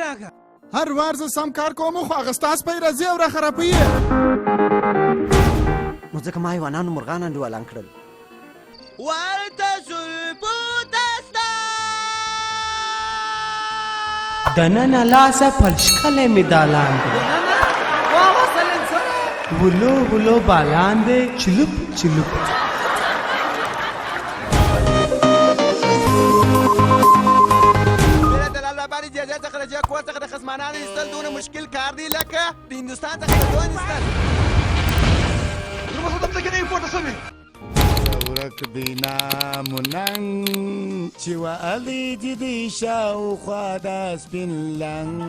راکړه. هر وار زه سم کار کوم خو هغه ستا سپی راځي او راخرابوي. نو ځکه ما حیوانانو مرغان انډیوالان کړل. ورته زلفو دستا دننه لاسه پلشکلی می دالان دی ولو ولو بالان دی چلوپ چلوپ. جهازه څخه د جاکو څخه د خصمانانو ایستل دونه مشکل کار دی لکه د هندوستان څخه د دوان ایستل. نو مصدم ته کې نه پورته سوي ورک دی نام ننګ چې وعلي دي شاوخوا د سپین لنګ